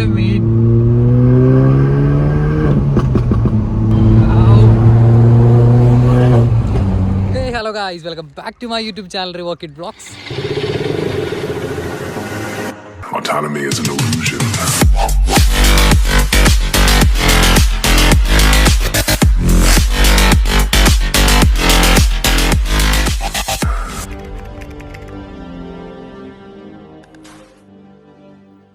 എൻ്റെ main hello guys, welcome back to my YouTube channel Rework It Vlogs. Autonomy is an illusion.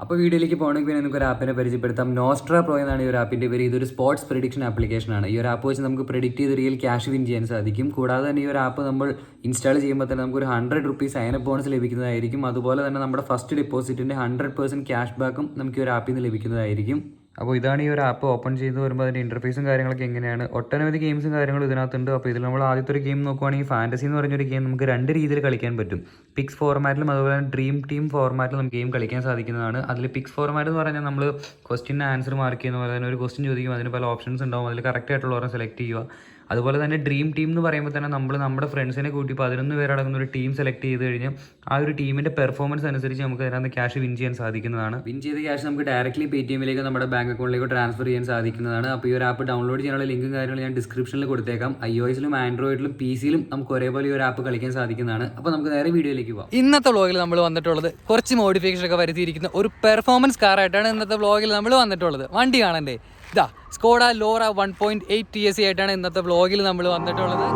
അപ്പോൾ വീഡിയോയിലേക്ക് പോകണമെങ്കിൽ പിന്നെ നമുക്ക് ഒരു ആപ്പിനെ പരിചയപ്പെടുത്താം. നോസ്ട്ര പ്രോ എന്നാണ് ഈ ഒരു ആപ്പിൻ്റെ പേര്. ഇതൊരു സ്പോർട്സ് പ്രെഡിക്ഷൻ ആപ്ലിക്കേഷനാണ്. ഈ ഒരു ആപ്പ് വെച്ച് നമുക്ക് പ്രെഡിക്റ്റ് ചെയ്ത് റിയൽ ക്യാഷ് വിൻ ചെയ്യാൻ സാധിക്കും. കൂടാതെ തന്നെ ഈ ഒരു ആപ്പ് നമ്മൾ ഇൻസ്റ്റാൾ ചെയ്യുമ്പോൾ തന്നെ നമുക്കൊരു 100 റുപ്പീസ് സൈനപ്പ് ബോണസ് ലഭിക്കുന്നതായിരിക്കും. അതുപോലെ തന്നെ നമ്മുടെ ഫസ്റ്റ് ഡെപ്പോസിറ്റിൻ്റെ 100% ക്യാഷ് ബാക്കും നമുക്ക് ഈ ഒരു ആപ്പിൽ നിന്ന് ലഭിക്കുന്നതായിരിക്കും. അപ്പോൾ ഇതാണ് ഈ ഒരു ആപ്പ്. ഓപ്പൺ ചെയ്ത് വരുമ്പോൾ അതിൻ്റെ ഇൻ്റർഫേസും കാര്യങ്ങളൊക്കെ എങ്ങനെയാണ്. ഒട്ടനവധി ഗെയിംസും കാര്യങ്ങളും ഇതിനകത്തുണ്ട്. അപ്പോൾ ഇതിൽ നമ്മൾ ആദ്യത്തെ ഒരു ഗെയിം നോക്കുവാണെങ്കിൽ ഫാൻറ്റസി എന്ന് പറഞ്ഞൊരു ഗെയിം നമുക്ക് 2 രീതിയിൽ കളിക്കാൻ പറ്റും. പിക്സ് ഫോർമാറ്റിലും അതുപോലെ തന്നെ ഡ്രീം ടീം ഫോർമാറ്റിലും നമുക്ക് ഗെയിം കളിക്കാൻ സാധിക്കുന്നതാണ്. അതിൽ പിക്സ് ഫോർമാറ്റ് എന്ന് പറഞ്ഞാൽ നമ്മൾ ക്വസ്റ്റിൻ്റെ ആൻസർ മാർക്ക് ചെയ്യുന്ന പോലെ തന്നെ ഒരു ക്വസ്റ്റ്യൻ ചോദിക്കും, അതിന് പല ഓപ്ഷൻസ് ഉണ്ടാവും, അതിൽ കറക്റ്റ് ആയിട്ടുള്ളവരെ സെലക്ട് ചെയ്യുക. അതുപോലെ തന്നെ ഡ്രീം ടീം എന്ന് പറയുമ്പോൾ തന്നെ നമ്മൾ നമ്മുടെ ഫ്രണ്ട്സിനെ കൂട്ടി 11 പേരടങ്ങുന്ന ഒരു ടീം സെലക്ട് ചെയ്ത് കഴിഞ്ഞാൽ ആ ഒരു ടീമിൻ്റെ പെർഫോമൻസ് അനുസരിച്ച് നമുക്ക് അതിനകത്ത് ക്യാഷ് വിൻ ചെയ്യാൻ സാധിക്കുന്നതാണ്. വിൻ ചെയ്ത ക്യാഷ് നമുക്ക് ഡയറക്റ്റ്ലി പേടിഎമ്മിലേക്ക് നമ്മുടെ ബാങ്ക് അക്കൗണ്ടിലേക്ക് ട്രാൻസ്ഫർ ചെയ്യാൻ സാധിക്കുന്നതാണ്. അപ്പോൾ ഈ ഒരു ആപ്പ് ഡൗൺലോഡ് ചെയ്യാനുള്ള ലിങ്കും കാര്യങ്ങളും ഞാൻ ഡിസ്ക്രിപ്ഷനിൽ കൊടുത്തേക്കാം. iOS-ലും ആൻഡ്രോയിഡിലും PC-യിലും നമുക്ക് ഒരേപോലെ ഈ ഒരു ആപ്പ് കളിക്കാൻ സാധിക്കുന്നതാണ്. അപ്പോൾ നമുക്ക് നേരെ വീഡിയോയിലേക്ക് പോകാം. ഇന്നത്തെ വ്ളോഗിൽ നമ്മൾ വന്നിട്ടുള്ളത് കുറച്ച് മോഡിഫിക്കേഷൻ ഒക്കെ വരുത്തിയിരിക്കുന്ന ഒരു പെർഫോമൻസ് കാറായിട്ടാണ് ഇന്നത്തെ വ്ളോഗിൽ നമ്മൾ വന്നിട്ടുള്ളത്. വണ്ടി കാണണ്ടേ, ഇതാ സ്കോഡ ലോറ 1.8 TSI ആയിട്ടാണ് ഇന്നത്തെ വ്ളോഗിൽ നമ്മൾ വന്നിട്ടുള്ളത്.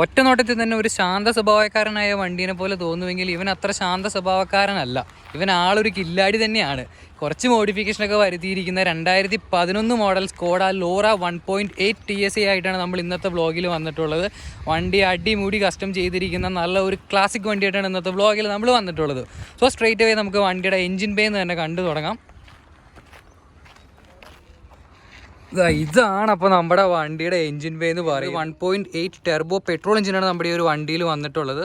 ഒറ്റ നോട്ടത്തിൽ തന്നെ ഒരു ശാന്ത സ്വഭാവക്കാരനായ വണ്ടീനെ പോലെ തോന്നുമെങ്കിൽ ഇവൻ അത്ര ശാന്ത സ്വഭാവക്കാരനല്ല. ഇവൻ ആളൊരു കില്ലാടി തന്നെയാണ്. കുറച്ച് മോഡിഫിക്കേഷനൊക്കെ വരുത്തിയിരിക്കുന്ന 2011 മോഡൽ സ്കോഡ ലോറ 1.8 TSI ആയിട്ടാണ് നമ്മൾ ഇന്നത്തെ വ്ളോഗിൽ വന്നിട്ടുള്ളത്. വണ്ടി അടിമുടി കസ്റ്റം ചെയ്തിരിക്കുന്ന നല്ല ഒരു ക്ലാസിക് വണ്ടിയായിട്ടാണ് ഇന്നത്തെ വ്ളോഗിൽ നമ്മൾ വന്നിട്ടുള്ളത്. സോ സ്ട്രെയിറ്റ് അവേ നമുക്ക് വണ്ടിയുടെ എൻജിൻ ബേ എന്ന് തന്നെ കണ്ടു തുടങ്ങാം. ഇതാണ് അപ്പോൾ നമ്മുടെ വണ്ടിയുടെ എൻജിൻ ബേ എന്ന് പറയും. 1.8 ടെർബോ പെട്രോൾ എഞ്ചിനാണ് നമ്മുടെ ഈ ഒരു വണ്ടിയിൽ വന്നിട്ടുള്ളത്.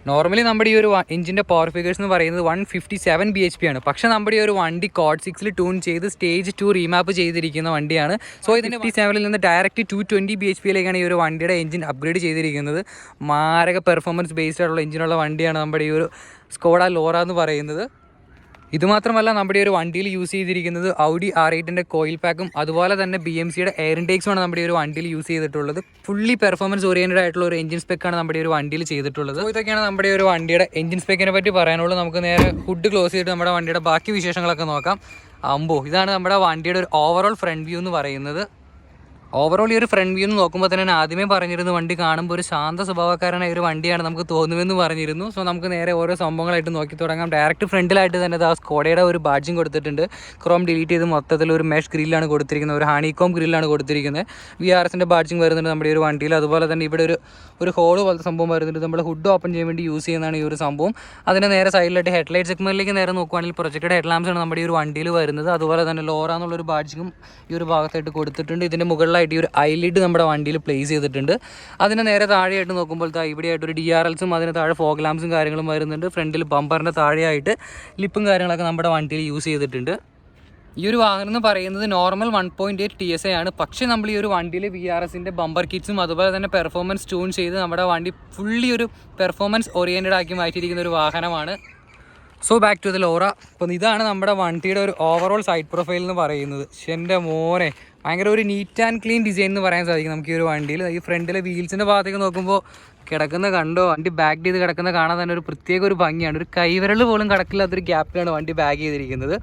നോർമലി നമ്മുടെ ഈ ഒരു എഞ്ചിൻ്റെ പവർ ഫിഗേഴ്സ് എന്ന് പറയുന്നത് 157 bhp ആണ്. പക്ഷേ നമ്മുടെ ഈ ഒരു വണ്ടി കോഡ് 6 ട്യൂൺ ചെയ്ത് സ്റ്റേജ് 2 റീമാപ്പ് ചെയ്തിരിക്കുന്ന വണ്ടിയാണ്. സോ ഇതിൻ്റെ 57 നിന്ന് ഡയറക്റ്റ് 220 bhp ഈ ഒരു വണ്ടിയുടെ എഞ്ചിൻ അപ്ഗ്രേഡ് ചെയ്തിരിക്കുന്നത്. മാരക പെർഫോമൻസ് ബേസ്ഡ് ആയിട്ടുള്ള എഞ്ചിനുള്ള വണ്ടിയാണ് നമ്മുടെ ഈ ഒരു സ്കോഡ ലോറ എന്ന് പറയുന്നത്. ഇതുമാത്രമല്ല നമ്മുടെ ഒരു വണ്ടിയിൽ യൂസ് ചെയ്തിരിക്കുന്നത് Audi R8-ൻ്റെ കോയിൽ പാക്കും അതുപോലെ തന്നെ BMCയുടെ എയർ ഇൻടേക്സുമാണ് നമ്മുടെ ഒരു വണ്ടിയിൽ യൂസ് ചെയ്തിട്ടുള്ളത്. ഫുള്ളി പെർഫോമൻസ് ഓറിയൻറ്റഡ് ആയിട്ടുള്ള ഒരു എഞ്ചിൻ സ്പെക്കാണ് നമ്മുടെ ഒരു വണ്ടിയിൽ ചെയ്തിട്ടുള്ളത്. ഇതൊക്കെയാണ് നമ്മുടെ ഒരു വണ്ടിയുടെ എഞ്ചിൻ സ്പെക്കിനെ പറ്റി പറയാനുള്ളത്. നമുക്ക് നേരെ ഹുഡ് ക്ലോസ് ചെയ്തിട്ട് നമ്മുടെ വണ്ടിയുടെ ബാക്കി വിശേഷങ്ങളൊക്കെ നോക്കാം. ഇതാണ് നമ്മുടെ വണ്ടിയുടെ ഒരു ഓവറോൾ ഫ്രണ്ട് വ്യൂ എന്ന് പറയുന്നത്. ഓവറോൾ ഈ ഒരു ഫ്രണ്ട് വ്യൂ എന്ന് നോക്കുമ്പോൾ തന്നെ ആദ്യമേ പറഞ്ഞിരുന്നു വണ്ടി കാണുമ്പോൾ ഒരു ശാന്ത സ്വഭാവക്കാരനായ ഒരു വണ്ടിയാണ് നമുക്ക് തോന്നുമെന്ന് പറഞ്ഞിരുന്നു. സോ നമുക്ക് നേരെ ഓരോ സംഭവങ്ങളായിട്ട് നോക്കി തുടങ്ങാം. ഡയറക്റ്റ് ഫ്രണ്ടിലായിട്ട് തന്നെ ആ സ്കോഡയുടെ ഒരു ബാഡ്ജിങ് കൊടുത്തിട്ടുണ്ട്. ക്രോം ഡിലീറ്റ് ചെയ്ത് മൊത്തത്തിൽ ഒരു മെഷ് ഗ്രില്ലാണ് കൊടുത്തിരിക്കുന്നത്, ഒരു ഹണികോം ഗ്രില്ലാണ് കൊടുത്തിരിക്കുന്നത്. VRS-ൻ്റെ ബാഡ്ജിങ് വരുന്നുണ്ട് നമ്മുടെ ഈ ഒരു വണ്ടിയിൽ. അതുപോലെ തന്നെ ഇവിടെ ഒരു ഹോൾ പോലത്തെ സംഭവം വരുന്നുണ്ട്. നമ്മൾ ഹുഡ് ഓപ്പൺ ചെയ്യാൻ വേണ്ടി യൂസ് ചെയ്യുന്നതാണ് ഈ ഒരു സംഭവം. അതിന് നേരെ സൈഡിലായിട്ട് ഹെഡ്ലൈറ്റ് സെഗ്മെൻറ്റിലേക്ക് നേരെ നോക്കുവാണെങ്കിൽ പ്രൊജക്റ്റഡ് ഹെഡ് ലാംപ്സാണ് നമ്മുടെ ഈ ഒരു വണ്ടിയിൽ വരുന്നത്. അതുപോലെ തന്നെ ലോറ എന്നുള്ളൊരു ബാഡ്ജിങ്ങും ഈ ഒരു ഭാഗത്തായിട്ട് കൊടുത്തിട്ടുണ്ട്. ഇതിൻ്റെ മുകളിലായിട്ട് ഈ ഒരു ഐലിഡ് നമ്മുടെ വണ്ടിയിൽ പ്ലേസ് ചെയ്തിട്ടുണ്ട്. അതിന് നേരെ താഴെയായിട്ട് നോക്കുമ്പോൾ ഇവിടെയായിട്ട് ഒരു DRLസും അതിന് താഴെ ഫോഗ് ലാംപ്സും കാര്യങ്ങളും വരുന്നുണ്ട്. ഫ്രണ്ടിൽ ബമ്പറിൻ്റെ താഴെയായിട്ട് ലിപ്പും കാര്യങ്ങളൊക്കെ നമ്മുടെ വണ്ടിയിൽ യൂസ് ചെയ്തിട്ടുണ്ട്. ഈ ഒരു വാഹനം എന്ന് പറയുന്നത് നോർമൽ 1.8 TSI ആണ്. പക്ഷേ നമ്മൾ ഈ ഒരു വണ്ടിയിൽ VRSൻ്റെ ബമ്പർ കിറ്റ്സും അതുപോലെ തന്നെ പെർഫോമൻസ് ട്യൂൺ ചെയ്ത് നമ്മുടെ വണ്ടി ഫുള്ളി ഒരു പെർഫോമൻസ് ഓറിയൻറ്റഡ് ആക്കി മാറ്റിയിരിക്കുന്ന ഒരു വാഹനമാണ്. So back to the Laura. അപ്പം ഇതാണ് നമ്മുടെ വണ്ടിയുടെ ഒരു ഓവറോൾ സൈഡ് പ്രൊഫൈൽ എന്ന് പറയുന്നത്. പക്ഷെ എൻ്റെ മോനെ ഭയങ്കര ഒരു നീറ്റ് ആൻഡ് ക്ലീൻ ഡിസൈൻ എന്ന് പറയാൻ സാധിക്കും നമുക്ക് ഈ ഒരു വണ്ടിയിൽ. ഈ ഫ്രണ്ടിലെ വീൽസിൻ്റെ ഭാഗത്തേക്ക് നോക്കുമ്പോൾ കിടക്കുന്ന കണ്ടോ, വണ്ടി ബാക്ക് ചെയ്ത് കിടക്കുന്ന കാണാൻ തന്നെ ഒരു പ്രത്യേക ഒരു ഭംഗിയാണ്. ഒരു കൈവിരൽ പോലും കടക്കില്ലാത്തൊരു ഗ്യാപ്പിലാണ് വണ്ടി ബാക്ക് ചെയ്തിരിക്കുന്നത്.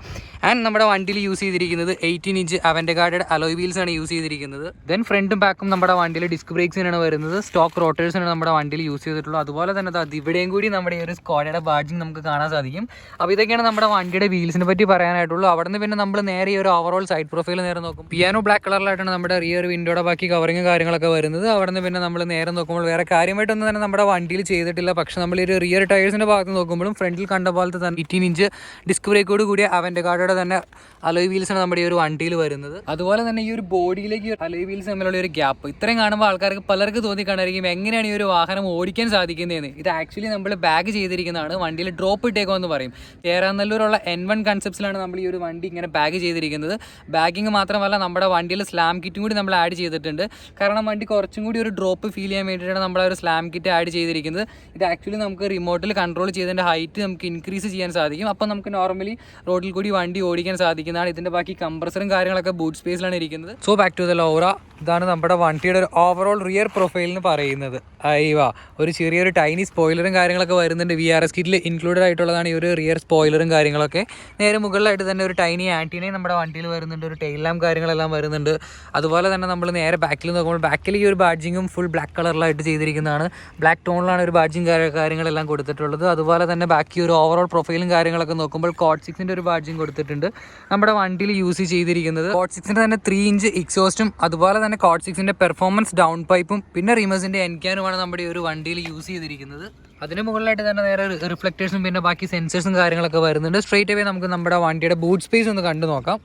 ആൻഡ് നമ്മുടെ വണ്ടിയിൽ യൂസ് ചെയ്തിരിക്കുന്നത് 18 ഇഞ്ച് അവൻ്റെഗാർഡ് അലോയ് വീൽസ് ആണ് യൂസ് ചെയ്തിരിക്കുന്നത്. ദെൻ ഫ്രണ്ടും ബാക്കും നമ്മുടെ വണ്ടിയിൽ ഡിസ്ക് ബ്രേക്സിനാണ് വരുന്നത്. സ്റ്റോക്ക് റോട്ടേഴ്സാണ് നമ്മുടെ വണ്ടിയിൽ യൂസ് ചെയ്തിട്ടുള്ളത്. അതുപോലെ തന്നെ അത് ഇവിടെയും കൂടി നമ്മുടെ ഈ ഒരു സ്കോഡയുടെ ബാഡ്ജിങ് നമുക്ക് കാണാൻ സാധിക്കും. അപ്പോൾ ഇതൊക്കെയാണ് നമ്മുടെ വണ്ടിയുടെ വീൽസിനെ പറ്റി പറയാനായിട്ടുള്ളൂ. അവിടെ നിന്ന് പിന്നെ നമ്മൾ നേരെ ഈ ഒരു ഓവറോൾ സൈഡ് പ്രൊഫൈൽ നേരെ നോക്കും. പിയാനോ ബ്ലാക്ക് കളറിലായിട്ടാണ് നമ്മുടെ റിയർ വിൻഡോയുടെ ബാക്കി കവറിങ് കാര്യങ്ങളൊക്കെ വരുന്നത്. അവിടെ നിന്ന് പിന്നെ നമ്മൾ നേരെ നോക്കുമ്പോൾ വേറെ കാര്യമായിട്ടൊന്നും തന്നെ നമ്മുടെ വണ്ടിയിൽ ചെയ്തിട്ടില്ല. പക്ഷെ നമ്മൾ ഈ ഒരു റിയർ ടയേഴ്സിൻ്റെ ഭാഗത്ത് നോക്കുമ്പോഴും ഫ്രണ്ടിൽ കണ്ട പോലത്തെ തന്നെ 18 ഇഞ്ച് ഡിസ്ക് ബ്രേക്കോട് കൂടിയ അവൻ്റെഗാർഡയുടെ തന്നെ അലോയ് വീൽസാണ് നമ്മുടെ ഈ ഒരു വണ്ടിയിൽ വരുന്നത്. അതുപോലെ തന്നെ ഈ ഒരു ബോഡിയിലേക്ക് അലോയ് വീൽസ് തമ്മിലുള്ള ഒരു ഗ്യാപ്പ് ഇത്രയും കാണുമ്പോൾ ആൾക്കാർക്ക് പലർക്ക് തോന്നിക്കാണായിരിക്കും എങ്ങനെയാണ് ഈ ഒരു വാഹനം ഓടിക്കാൻ സാധിക്കുന്നതെന്ന്. ഇത് ആക്ച്വലി നമ്മൾ ബാഗ് ചെയ്തിരിക്കുന്നതാണ്. വണ്ടിയിൽ ഡ്രോപ്പ് ഇട്ടേക്കോ എന്ന് പറയും. ചേരാനല്ലൂരുള്ള N1 കൺസെപ്റ്റ്സിലാണ് നമ്മൾ ഈ ഒരു വണ്ടി ഇങ്ങനെ ബാഗ് ചെയ്തിരിക്കുന്നത്. ബാഗിങ് മാത്രമല്ല നമ്മുടെ വണ്ടിയിൽ സ്ലാം കിറ്റും കൂടി നമ്മൾ ആഡ് ചെയ്തിട്ടുണ്ട്. കാരണം വണ്ടി കുറച്ചും കൂടി ഒരു ഡ്രോപ്പ് ഫീൽ ചെയ്യാൻ വേണ്ടിയിട്ടാണ് നമ്മൾ ഒരു സ്ലാം കിറ്റ് ആഡ് ചെയ്തിരിക്കുന്നത്. ഇത് ആക്ച്വലി നമുക്ക് റിമോട്ടിൽ കൺട്രോൾ ചെയ്തതിൻ്റെ ഹൈറ്റ് നമുക്ക് ഇൻക്രീസ് ചെയ്യാൻ സാധിക്കും. അപ്പോൾ നമുക്ക് നോർമലി റോഡിൽ കൂടി വണ്ടി ഓടിക്കാൻ സാധിക്കുന്നതാണ്. ഇതിൻ്റെ ബാക്കി കംപ്രസറും കാര്യങ്ങളൊക്കെ ബൂട്ട് സ്പേസിലാണ് ഇരിക്കുന്നത്. So back to the Laura. ഇതാണ് നമ്മുടെ വണ്ടിയുടെ ഒരു ഓവറോൾ റിയർ പ്രൊഫൈൽ എന്ന് പറയുന്നത്. അയ്യവാ, ഒരു ചെറിയൊരു ടൈനി സ്പോയിലറും കാര്യങ്ങളൊക്കെ വരുന്നുണ്ട്. VRS കിറ്റിൽ ഇൻക്ലൂഡഡ് ആയിട്ടുള്ളതാണ് ഈ ഒരു റിയർ സ്പോയിലറും കാര്യങ്ങളൊക്കെ. നേരെ മുകളിലായിട്ട് തന്നെ ഒരു ടൈനി ആൻറ്റീനയും നമ്മുടെ വണ്ടിയിൽ വരുന്നുണ്ട്. ഒരു ടെയിൽ ലാമ്പ് കാര്യങ്ങളെല്ലാം വരുന്നുണ്ട്. അതുപോലെ തന്നെ നമ്മൾ നേരെ ബാക്കിൽ നോക്കുമ്പോൾ ബാക്കിൽ ഈ ഒരു ബാഡ്ജിങ്ങും ഫുൾ ബ്ലാക്ക് കളറിലായിട്ട് ചെയ്തിരിക്കുന്നതാണ്. ബ്ലാക്ക് ടോണിലാണ് ഒരു ബാഡ്ജിങ് കാര്യങ്ങളെല്ലാം കൊടുത്തിട്ടുള്ളത്. അതുപോലെ തന്നെ ബാക്കി ഒരു ഓവറോൾ പ്രൊഫൈലും കാര്യങ്ങളൊക്കെ നോക്കുമ്പോൾ കോഡ് 6ൻ്റെ ഒരു ബാഡ്ജിങ് കൊടുത്തിട്ടുണ്ട്. നമ്മുടെ വണ്ടിയിൽ യൂസ് ചെയ്തിരിക്കുന്നത് കോഡ് 6ൻ്റെ തന്നെ 3 ഇഞ്ച് എക്സോസ്റ്റും അതുപോലെ തന്നെ കോഡ് 6ൻ്റെ പെർഫോമൻസ് ഡൗൺ പൈപ്പും പിന്നെ റിമസിൻ്റെ എൻക്യാനുമാണ് നമ്മുടെ ഈ ഒരു വണ്ടിയിൽ യൂസ് ചെയ്തിരിക്കുന്നത്. അതിന് മുകളിലായിട്ട് തന്നെ നേരെ റിഫ്ലക്റ്റേഴ്സും പിന്നെ ബാക്കി സെൻസേഴ്സും കാര്യങ്ങളൊക്കെ വരുന്നുണ്ട്. സ്ട്രെയിറ്റ് അവേ നമുക്ക് നമ്മുടെ വണ്ടിയുടെ ബൂട്ട് സ്പേസ് ഒന്ന് കണ്ടു നോക്കാം.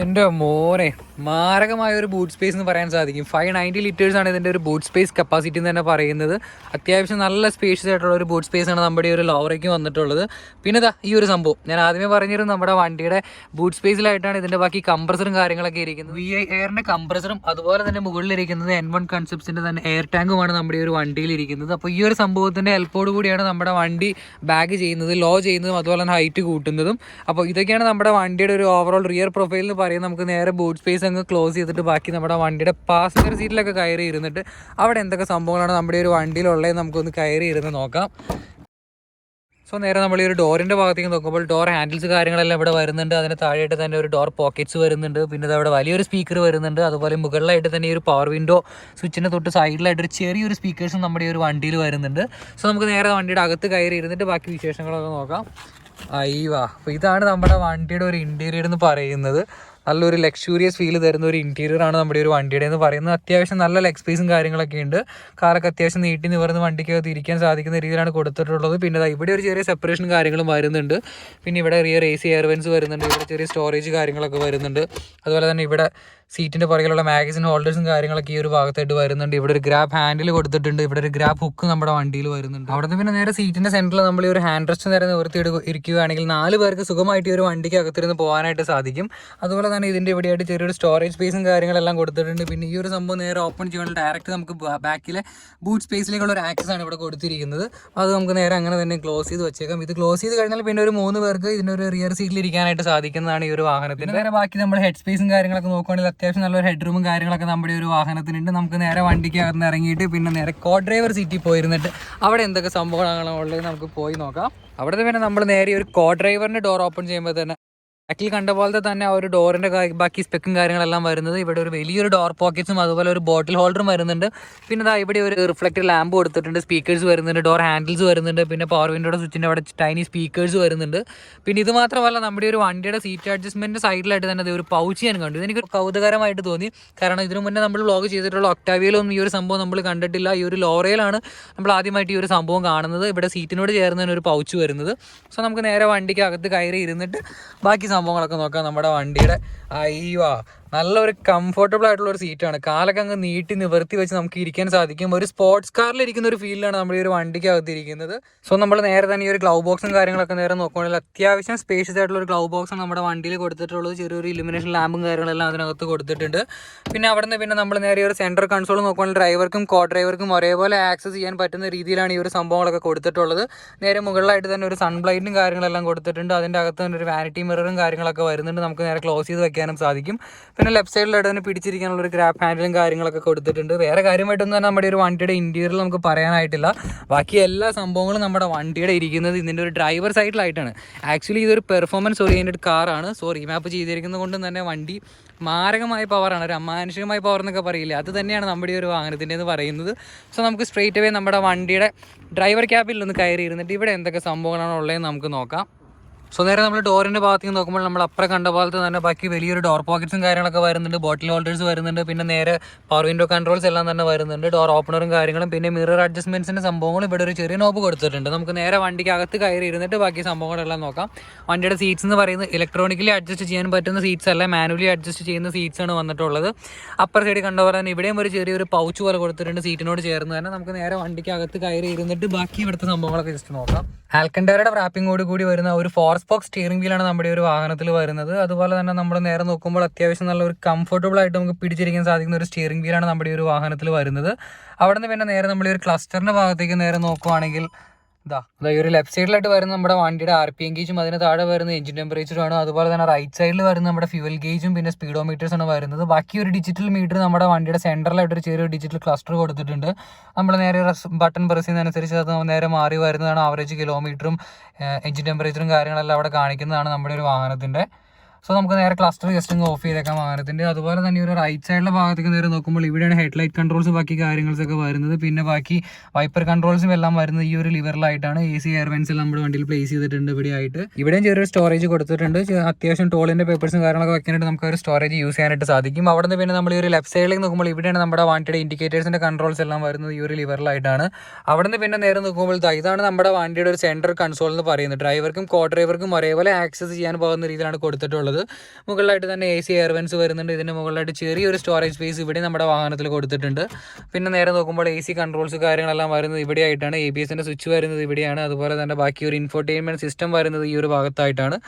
എൻ്റെ മോനെ, മാരകമായ ഒരു ബൂട്ട് സ്പേസ് എന്ന് പറയാൻ സാധിക്കും. 590 ലിറ്റേഴ്സാണ് ഇതിൻ്റെ ഒരു ബൂട്ട് സ്പേസ് കപ്പാസിറ്റി എന്ന് തന്നെ പറയുന്നത്. അത്യാവശ്യം നല്ല സ്പേഷ്യസ് ആയിട്ടുള്ള ഒരു ബൂട്ട് സ്പേസ് ആണ് നമ്മുടെ ഈ ഒരു ലോറയ്ക്ക് വന്നിട്ടുള്ളത്. പിന്നെ ഈ ഒരു സംഭവം ഞാൻ ആദ്യമേ പറഞ്ഞിരുന്നു, നമ്മുടെ വണ്ടിയുടെ ബൂട്ട് സ്പേസിലായിട്ടാണ് ഇതിൻ്റെ ബാക്കി കംപ്രസറും കാര്യങ്ങളൊക്കെ ഇരിക്കുന്നത്. VI എയറിൻ്റെ കംപ്രസറും അതുപോലെ തന്നെ മുകളിലിരിക്കുന്നത് N1 കൺസെപ്റ്റ്സിൻ്റെ തന്നെ എയർ ടാങ്കുമാണ് നമ്മുടെ ഈ ഒരു വണ്ടിയിൽ ഇരിക്കുന്നത്. അപ്പോൾ ഈ ഒരു സംഭവത്തിൻ്റെ ഹെൽപ്പോട് കൂടിയാണ് നമ്മുടെ വണ്ടി ബാഗ് ചെയ്യുന്നത്, ലോ ചെയ്യുന്നതും അതുപോലെ തന്നെ ഹൈറ്റ് കൂട്ടുന്നതും. അപ്പോൾ ഇതൊക്കെയാണ് നമ്മുടെ വണ്ടിയുടെ ഒരു ഓവറോൾ റിയർ പ്രൊഫൈൽ എന്ന് പറയും. നമുക്ക് നേരെ ബൂട്ട് സ്പേസ് അങ്ങ് ക്ലോസ് ചെയ്തിട്ട് ബാക്കി നമ്മുടെ വണ്ടിയുടെ പാസഞ്ചർ സീറ്റിലൊക്കെ കയറി ഇരുന്നിട്ട് അവിടെ എന്തൊക്കെ സംഭവങ്ങളാണ് നമ്മുടെ ഒരു വണ്ടിയിലുള്ളത് നമുക്കൊന്ന് കയറി ഇരുന്ന് നോക്കാം. സോ നേരെ നമ്മൾ ഈ ഒരു ഡോറിൻ്റെ ഭാഗത്തേക്ക് നോക്കുമ്പോൾ ഡോർ ഹാൻഡിൽസ് കാര്യങ്ങളെല്ലാം ഇവിടെ വരുന്നുണ്ട്. അതിന് താഴെയായിട്ട് തന്നെ ഒരു ഡോർ പോക്കറ്റ്സ് വരുന്നുണ്ട്. പിന്നെ അവിടെ വലിയൊരു സ്പീക്കർ വരുന്നുണ്ട്. അതുപോലെ മുകളിലായിട്ട് തന്നെ ഈ ഒരു പവർ വിൻഡോ സ്വിച്ചിന് തൊട്ട് സൈഡിലായിട്ട് ഒരു ചെറിയൊരു സ്പീക്കേഴ്സും നമ്മുടെ ഈ ഒരു വണ്ടിയിൽ വരുന്നുണ്ട്. സോ നമുക്ക് നേരെ വണ്ടിയുടെ അകത്ത് കയറി ഇരുന്നിട്ട് ബാക്കി വിശേഷങ്ങളൊക്കെ നോക്കാം. അയ്യവാ, അപ്പോൾ ഇതാണ് നമ്മുടെ വണ്ടിയുടെ ഒരു ഇൻറ്റീരിയർ എന്ന് പറയുന്നത്. നല്ലൊരു ലക്ഷൂറിയസ് ഫീൽ തരുന്ന ഒരു ഇൻറ്റീരിയർ ആണ് നമ്മുടെ ഒരു വണ്ടിയുടെ എന്ന് പറയുന്നത്. അത്യാവശ്യം നല്ല ലെഗ് സ്പേസും കാര്യങ്ങളൊക്കെ ഉണ്ട്. കാറൊക്കെ അത്യാവശ്യം നീട്ടി നിവർന്ന് വണ്ടിക്കകത്ത് ഇരിക്കാൻ സാധിക്കുന്ന രീതിയിലാണ് കൊടുത്തിട്ടുള്ളത്. പിന്നെ ഇവിടെ ഒരു ചെറിയ സെപ്പറേഷനും കാര്യങ്ങളും വരുന്നുണ്ട്. പിന്നെ ഇവിടെ റിയർ AC എയർ വെൻസ് വരുന്നുണ്ട്. ഇവിടെ ചെറിയ സ്റ്റോറേജ് കാര്യങ്ങളൊക്കെ വരുന്നുണ്ട്. അതുപോലെ തന്നെ ഇവിടെ സീറ്റിൻ്റെ പുറകിലുള്ള മാഗസിൻ ഹോൾഡേഴ്സും കാര്യങ്ങളൊക്കെ ഈ ഒരു ഭാഗത്തായിട്ട് വരുന്നുണ്ട്. ഇവിടെ ഒരു ഗ്രാബ് ഹാൻഡിൽ കൊടുത്തിട്ടുണ്ട്. ഇവിടെ ഒരു ഗ്രാബ് ഹുക്ക് നമ്മുടെ വണ്ടിയിൽ വരുന്നുണ്ട്. അവിടെ നിന്ന് പിന്നെ നേരെ സീറ്റിൻ്റെ സെൻറ്ററിൽ നമ്മൾ ഈ ഒരു ഹാൻഡ് റെസ്റ്റ് നേരെ നിവർത്തി ഇരിക്കുകയാണെങ്കിൽ 4 പേർക്ക് സുഖമായിട്ട് ഈ ഒരു വണ്ടിക്ക് അകത്തിരുന്ന് പോകാനായിട്ട് സാധിക്കും. അതുപോലെ തന്നെ ഇതിൻ്റെ ഇവിടെയായിട്ട് ചെറിയൊരു സ്റ്റോറേജ് സ്പേസും കാര്യങ്ങളെല്ലാം കൊടുത്തിട്ടുണ്ട്. പിന്നെ ഈ ഒരു സംഭവം നേരെ ഓപ്പൺ ചെയ്യണമെങ്കിൽ ഡയറക്റ്റ് നമുക്ക് ബാക്കിലെ ബൂട്ട് സ്പേസിലേക്കുള്ള ഒരു ആക്സസ് ആണ് ഇവിടെ കൊടുത്തിരിക്കുന്നത്. അത് നമുക്ക് നേരെ അങ്ങനെ തന്നെ ക്ലോസ് ചെയ്ത് വെച്ചേക്കാം. ഇത് ക്ലോസ് ചെയ്ത് കഴിഞ്ഞാൽ പിന്നെ ഒരു 3 പേർക്ക് ഇതിനൊരു റിയർ സീറ്റിൽ ഇരിക്കാനായിട്ട് സാധിക്കുന്നതാണ് ഈ ഒരു വാഹനത്തിന്. നേരെ ബാക്കി നമ്മൾ ഹെഡ് സ്പേസും കാര്യങ്ങളൊക്കെ നോക്കുകയാണെങ്കിൽ അത്യാവശ്യം നല്ലൊരു ഹെഡ് റൂമും കാര്യങ്ങളൊക്കെ നമ്മുടെ ഒരു വാഹനത്തിനുണ്ട്. നമുക്ക് നേരെ വണ്ടിക്ക് അകത്ത് ഇറങ്ങിയിട്ട് പിന്നെ നേരെ കോ ഡ്രൈവർ സീറ്റിൽ പോയിരുന്നിട്ട് അവിടെ എന്തൊക്കെ സംഭവങ്ങളാണ് ഉള്ളത് നമുക്ക് പോയി നോക്കാം. അവിടെ പിന്നെ നമ്മൾ നേരെ ഒരു കോ ഡ്രൈവറിൻ്റെ ഡോർ ഓപ്പൺ ചെയ്യുമ്പോൾ തന്നെ ബാക്കിൽ കണ്ട പോലത്തെ തന്നെ ആ ഒരു ഡോറിൻ്റെ ബാക്കി സ്പെക്കും കാര്യങ്ങളെല്ലാം വരുന്നത്. ഇവിടെ ഒരു വലിയൊരു ഡോർ പോക്കറ്റ്സും അതുപോലെ ഒരു ബോട്ടിൽ ഹോൾഡറും വരുന്നുണ്ട്. പിന്നെ ഇവിടെ ഒരു റിഫ്ലക്റ്റർ ലാമ്പ് കൊടുത്തിട്ടുണ്ട്. സ്പീക്കേഴ്സ് വരുന്നുണ്ട്. ഡോർ ഹാൻഡിൽസ് വരുന്നുണ്ട്. പിന്നെ പവർ വിൻഡോയുടെ സ്വിച്ചിൻ്റെ അവിടെ ടൈനി സ്പീക്കേഴ്സ് വരുന്നുണ്ട്. പിന്നെ ഇത് മാത്രമല്ല നമ്മുടെ ഒരു വണ്ടിയുടെ സീറ്റ് അഡ്ജസ്റ്റ്മെൻറ്റ് സൈഡിലായിട്ട് തന്നെ ഒരു പൗച്ച് ഞാൻ കണ്ടു. ഇതെനിക്ക് കൗതുകരമായിട്ട് തോന്നി. കാരണം ഇതിനു മുന്നേ നമ്മൾ വ്ലോഗ് ചെയ്തിട്ടുള്ള ഒക്ടാവിയയിലൊന്നും ഈ ഒരു സംഭവം നമ്മൾ കണ്ടിട്ടില്ല. ഈ ഒരു ലോറയിലാണ് നമ്മൾ ആദ്യമായിട്ട് ഈ ഒരു സംഭവം കാണുന്നത്. ഇവിടെ സീറ്റിനോട് ചേർന്ന് ഒരു പൗച്ച് വരുന്നത്. സോ നമുക്ക് നേരെ വണ്ടിക്ക് അകത്ത് കയറി ഇരുന്നിട്ട് ബാക്കി സംഭവങ്ങളൊക്കെ നോക്കാം നമ്മുടെ വണ്ടിയുടെ. അയ്യോ, നല്ലൊരു കംഫർട്ടബിൾ ആയിട്ടുള്ള ഒരു സീറ്റാണ്. കാലൊക്കെ അങ്ങ് നീട്ടി നിവർത്തി വെച്ച് നമുക്ക് ഇരിക്കാൻ സാധിക്കും. ഒരു സ്പോർട്സ് കാറിൽ ഇരിക്കുന്ന ഒരു ഫീലാണ് നമ്മൾ ഈ ഒരു വണ്ടിക്ക് അകത്തിരിക്കുന്നത്. സോ നമ്മൾ നേരെ തന്നെ ഈ ഒരു ഗ്ലൗ ബോക്സും കാര്യങ്ങളൊക്കെ നേരെ നോക്കുകയാണെങ്കിൽ അത്യാവശ്യം സ്പേഷ്യസ് ആയിട്ടുള്ള ഒരു ഗ്ലൗ ബോക്സാണ് നമ്മുടെ വണ്ടിയിൽ കൊടുത്തിട്ടുള്ളത്. ചെറിയൊരു ഇലുമിനേഷൻ ലാമ്പും കാര്യങ്ങളെല്ലാം അതിനകത്ത് കൊടുത്തിട്ടുണ്ട്. പിന്നെ അവിടെ നിന്ന് പിന്നെ നമ്മൾ നേരെ ഒരു സെൻട്രൽ കൺസോൾ നോക്കുകയാണെങ്കിൽ ഡ്രൈവർക്കും കോ ഡ്രൈവർക്കും ഒരേപോലെ ആക്സസ് ചെയ്യാൻ പറ്റുന്ന രീതിയിലാണ് ഈ ഒരു സംഭവങ്ങളൊക്കെ കൊടുത്തിട്ടുള്ളത്. നേരെ മുകളിലായിട്ട് തന്നെ ഒരു സൺ ബ്ലൈറ്റും കാര്യങ്ങളെല്ലാം കൊടുത്തിട്ടുണ്ട്. അതിൻ്റെ അകത്ത് തന്നെ ഒരു വാനിറ്റി മിററും കാര്യങ്ങളൊക്കെ വരുന്നുണ്ട്. നമുക്ക് നേരെ ക്ലോസ് ചെയ്ത് വെക്കാനും സാധിക്കും. പിന്നെ ലെഫ്റ്റ് സൈഡിലായിട്ട് തന്നെ പിടിച്ചിരിക്കാനുള്ള ഒരു ഗ്രാബ് ഹാൻഡിലും കാര്യങ്ങളൊക്കെ കൊടുത്തിട്ടുണ്ട്. വേറെ കാര്യമായിട്ടൊന്നും തന്നെ നമ്മുടെ ഒരു വണ്ടിയുടെ ഇൻറ്റീരിയറിൽ നമുക്ക് പറയാനായിട്ടില്ല. ബാക്കി എല്ലാ സംഭവങ്ങളും നമ്മുടെ വണ്ടിയുടെ ഇരിക്കുന്നത് ഇതിൻ്റെ ഒരു ഡ്രൈവർ സൈഡിലായിട്ടാണ്. ആക്ച്വലി ഇതൊരു പെർഫോമൻസ് ഓറിയൻറ്റഡ് കാറാണ്. സോ റീമാപ്പ് ചെയ്തിരിക്കുന്നത് കൊണ്ട് തന്നെ വണ്ടി മാരകമായ പവറാണ്, ഒരു അമാനുഷികമായ പവർ എന്നൊക്കെ പറയില്ലേ, അത് തന്നെയാണ് നമ്മുടെ ഒരു വാഹനത്തിൻ്റെ എന്ന് പറയുന്നത്. സോ നമുക്ക് സ്ട്രെയിറ്റ് അവേ നമ്മുടെ വണ്ടിയുടെ ഡ്രൈവർ ക്യാബിൽ ഒന്ന് കയറി ഇരുന്നിട്ട് ഇവിടെ എന്തൊക്കെ സംഭവങ്ങളാണ് ഉള്ളതെന്ന് നമുക്ക് നോക്കാം. സോ നേരെ നമ്മൾ ഡോറിൻ്റെ ഭാഗത്തേക്ക് നോക്കുമ്പോൾ നമ്മൾ അപ്പുറം കണ്ട പോലത്തെ തന്നെ ബാക്കി വലിയൊരു ഡോർ പോക്കറ്റ്സും കാര്യങ്ങളൊക്കെ വരുന്നുണ്ട്. ബോട്ടിൽ ഹോൾഡേഴ്സ് വരുന്നുണ്ട്. പിന്നെ നേരെ പവർ വിൻഡോ കൺട്രോൾസ് എല്ലാം തന്നെ വരുന്നുണ്ട്. ഡോർ ഓപ്പണറും കാര്യങ്ങളും പിന്നെ മിറർ അഡ്ജസ്റ്റ്മെൻറ്റ്സിൻ്റെ സംഭവങ്ങളും ഇവിടെ ഒരു ചെറിയ നോബ് കൊടുത്തിട്ടുണ്ട്. നമുക്ക് നേരെ വണ്ടിക്ക് അകത്ത് കയറി ഇരുന്നിട്ട് ബാക്കി സംഭവങ്ങളെല്ലാം നോക്കാം. വണ്ടിയുടെ സീറ്റ്സ് എന്ന് പറയുന്നത് ഇലക്ട്രോണിക്കലി അഡ്ജസ്റ്റ് ചെയ്യാൻ പറ്റുന്ന സീറ്റ്സ് അല്ല, മാനുവലി അഡ്ജസ്റ്റ് ചെയ്യുന്ന സീറ്റ്സാണ് വന്നിട്ടുള്ളത്. അപ്പർ സൈഡ് കണ്ട പോലെ തന്നെ ഇവിടെയും ഒരു ചെറിയൊരു പൗച്ച് പോലെ കൊടുത്തിട്ടുണ്ട് സീറ്റിനോട് ചേർന്ന് തന്നെ. നമുക്ക് നേരെ വണ്ടിക്ക് അകത്ത് കയറി ഇരുന്നിട്ട് ബാക്കി ഇവിടുത്തെ സംഭവങ്ങളൊക്കെ ജസ്റ്റ് നോക്കാം. ആൽക്കൻഡാരയുടെ റാപ്പിങ്ങോട് കൂടി വരുന്ന ഒരു 4 സ്പോക്ക് സ്റ്റിയറിംഗ് വീലാണ് നമ്മുടെ ഒരു വാഹനത്തിൽ വരുന്നത്. അതുപോലെ തന്നെ നമ്മൾ നേരെ നോക്കുമ്പോൾ അത്യാവശ്യം നല്ല ഒരു കംഫർട്ടബിൾ ആയിട്ട് നമുക്ക് പിടിച്ചിരിക്കാൻ സാധിക്കുന്ന ഒരു സ്റ്റിയറിംഗ് വീലാണ് നമ്മുടെ ഒരു വാഹനത്തിൽ വരുന്നത്. അവിടെ നിന്ന് പിന്നെ നേരെ നമ്മൾ ഒരു ക്ലസ്റ്ററിൻ്റെ ഭാഗത്തേക്ക് നേരെ നോക്കുവാണെങ്കിൽ ഈ ഒരു ലെഫ്റ്റ് സൈഡിലായിട്ട് വരുന്ന നമ്മുടെ വണ്ടിയുടെ RPM ഗേജും അതിന് താഴെ വരുന്ന എഞ്ചിൻ ടെമ്പറേച്ചറുമാണ്. അതുപോലെ തന്നെ റൈറ്റ് സൈഡിൽ വരുന്ന നമ്മുടെ ഫ്യൂവൽ ഗേജും പിന്നെ സ്പീഡോമീറ്റേഴ്സാണ് വരുന്നത്. ബാക്കി ഒരു ഡിജിറ്റൽ മീറ്റർ നമ്മുടെ വണ്ടിയുടെ സെൻറ്ററിലായിട്ട് ഒരു ചെറിയൊരു ഡിജിറ്റൽ ക്ലസ്റ്റർ കൊടുത്തിട്ടുണ്ട്. നമ്മൾ നേരെ ബട്ടൺ പ്രസ് ചെയ്യുന്നതനുസരിച്ച് അത് നേരെ മാറി വരുന്നതാണ്. ആവറേജ് കിലോമീറ്ററും എഞ്ചിൻ ടെമ്പറേച്ചറും കാര്യങ്ങളെല്ലാം അവിടെ കാണിക്കുന്നതാണ് നമ്മുടെ ഒരു വാഹനത്തിൻ്റെ. സോ നമുക്ക് നേരെ ക്ലസ്റ്റർ ജസ്റ്റ് ഒന്ന് ഓഫ് ചെയ്തേക്കാം വാഹനത്തിൻ്റെ. അതുപോലെ തന്നെ ഒരു റൈറ്റ് സൈഡിലെ ഭാഗത്തേക്ക് നേരെ നോക്കുമ്പോൾ ഇവിടെയാണ് ഹെഡ്ലൈറ്റ് കൺട്രോൾസ് ബാക്കി കാര്യങ്ങളൊക്കെ വരുന്നത്. പിന്നെ ബാക്കി വൈപ്പർ കൺട്രോൾസും എല്ലാം വരുന്നത് ഈ ഒരു ലിവറിലായിട്ടാണ്. AC എയർ വെൻസ് എല്ലാം നമ്മുടെ വണ്ടിയിൽ പ്ലേസ് ചെയ്തിട്ടുണ്ട് ഇവിടെ ആയിട്ട്. ഇവിടെയും ചെറിയൊരു സ്റ്റോറേജ് കൊടുത്തിട്ടുണ്ട്. അത്യാവശ്യം ടോളിൻ്റെ പേപ്പേഴ്സും കാര്യങ്ങളൊക്കെ വെക്കാനായിട്ട് നമുക്ക് ഒരു സ്റ്റോറേജ് യൂസ് ചെയ്യാനായിട്ട് സാധിക്കും. അവിടെ നിന്ന് പിന്നെ നമ്മൾ ഈ ഒരു ലെഫ്റ്റ് സൈഡിലേക്ക് നോക്കുമ്പോൾ ഇവിടെയാണ് നമ്മുടെ വണ്ടിയുടെ ഇൻഡിക്കേറ്റേഴ്സിൻ്റെ കൺട്രോൾസ് എല്ലാം വരുന്നത് ഈ ഒരു ലിവറിലായിട്ടാണ്. അവിടെ നിന്ന് പിന്നെ നേരെ നോക്കുമ്പോൾ ഇതാണ് നമ്മുടെ വണ്ടിയുടെ ഒരു സെൻട്രൽ കൺസോൾ എന്ന് പറയുന്നത്. ഡ്രൈവർക്കും കോ ഡ്രൈവർക്കും ഒരേപോലെ ആക്സസ് ചെയ്യാൻ പോകുന്ന രീതിയിലാണ് കൊടുത്തിട്ടുള്ളത്. മുകളിലായിട്ട് തന്നെ AC എയർ വെൻസ് വരുന്നുണ്ട്. ഇതിന് മുകളിലായിട്ട് ചെറിയൊരു സ്റ്റോറേജ് സ്പേസ് ഇവിടെ നമ്മുടെ വാഹനത്തിൽ കൊടുത്തിട്ടുണ്ട്. പിന്നെ നേരെ നോക്കുമ്പോൾ AC കൺട്രോൾസ് കാര്യങ്ങളെല്ലാം വരുന്നത് ഇവിടെയായിട്ടാണ്. ABSൻ്റെ സ്വിച്ച് വരുന്നത് ഇവിടെയാണ്. അതുപോലെ തന്നെ ബാക്കി ഒരു ഇൻഫോർടൈൻമെൻറ്റ് സിസ്റ്റം വരുന്നത് ഈ ഒരു ഭാഗത്തായിട്ടാണ്.